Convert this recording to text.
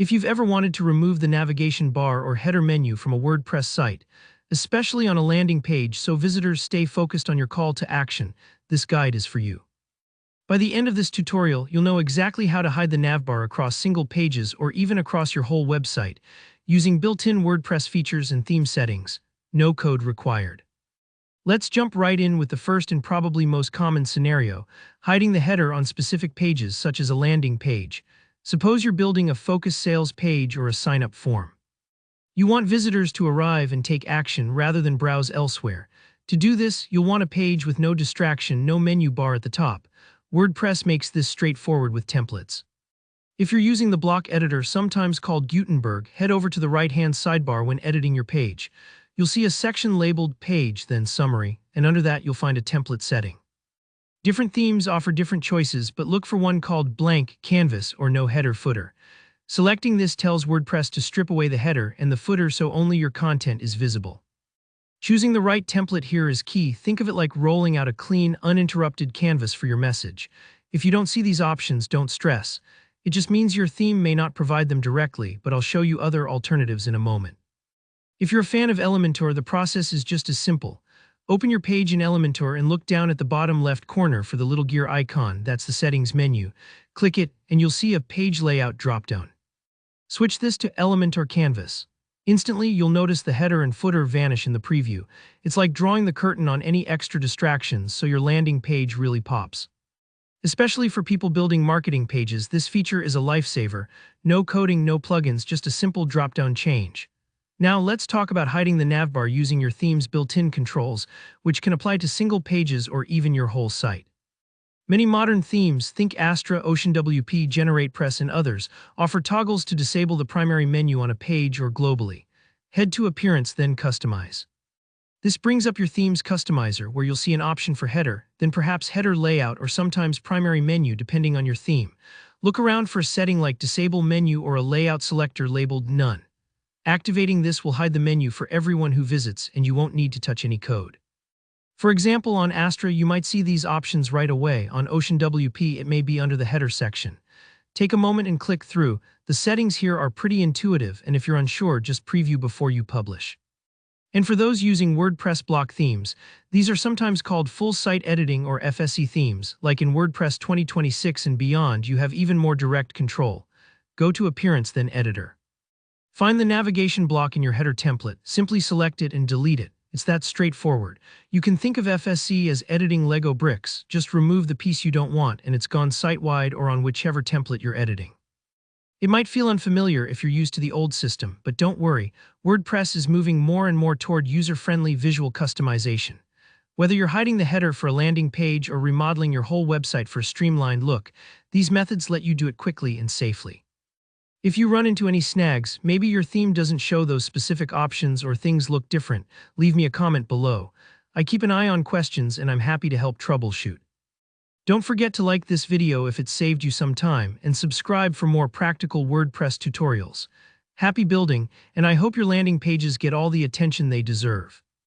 If you've ever wanted to remove the navigation bar or header menu from a WordPress site, especially on a landing page so visitors stay focused on your call to action, this guide is for you. By the end of this tutorial, you'll know exactly how to hide the navbar across single pages or even across your whole website, using built-in WordPress features and theme settings. No code required. Let's jump right in with the first and probably most common scenario, hiding the header on specific pages such as a landing page. Suppose you're building a focus sales page or a sign-up form. You want visitors to arrive and take action rather than browse elsewhere. To do this, you'll want a page with no distraction, no menu bar at the top. WordPress makes this straightforward with templates. If you're using the block editor, sometimes called Gutenberg, head over to the right-hand sidebar when editing your page. You'll see a section labeled Page, then Summary, and under that you'll find a template setting. Different themes offer different choices, but look for one called Blank Canvas or No Header Footer. Selecting this tells WordPress to strip away the header and the footer so only your content is visible. Choosing the right template here is key. Think of it like rolling out a clean, uninterrupted canvas for your message. If you don't see these options, don't stress. It just means your theme may not provide them directly, but I'll show you other alternatives in a moment. If you're a fan of Elementor, the process is just as simple. Open your page in Elementor and look down at the bottom left corner for the little gear icon. That's the settings menu. Click it and you'll see a page layout dropdown. Switch this to Elementor Canvas. Instantly, you'll notice the header and footer vanish in the preview. It's like drawing the curtain on any extra distractions, so your landing page really pops. Especially for people building marketing pages, this feature is a lifesaver. No coding, no plugins, just a simple drop-down change. Now let's talk about hiding the navbar using your theme's built-in controls, which can apply to single pages or even your whole site. Many modern themes, think Astra, OceanWP, GeneratePress, and others, offer toggles to disable the primary menu on a page or globally. Head to Appearance, then Customize. This brings up your theme's customizer, where you'll see an option for header, then perhaps header layout or sometimes primary menu depending on your theme. Look around for a setting like Disable Menu or a layout selector labeled None. Activating this will hide the menu for everyone who visits, and you won't need to touch any code. For example, on Astra, you might see these options right away. On OceanWP, it may be under the header section. Take a moment and click through. The settings here are pretty intuitive, and if you're unsure, just preview before you publish. And for those using WordPress block themes, these are sometimes called full site editing or FSE themes. Like in WordPress 2026 and beyond, you have even more direct control. Go to Appearance, then Editor. Find the navigation block in your header template. Simply select it and delete it. It's that straightforward. You can think of FSE as editing Lego bricks. Just remove the piece you don't want and it's gone site-wide or on whichever template you're editing. It might feel unfamiliar if you're used to the old system, but don't worry. WordPress is moving more and more toward user-friendly visual customization. Whether you're hiding the header for a landing page or remodeling your whole website for a streamlined look, these methods let you do it quickly and safely. If you run into any snags, maybe your theme doesn't show those specific options or things look different, leave me a comment below. I keep an eye on questions and I'm happy to help troubleshoot. Don't forget to like this video if it saved you some time and subscribe for more practical WordPress tutorials. Happy building, and I hope your landing pages get all the attention they deserve.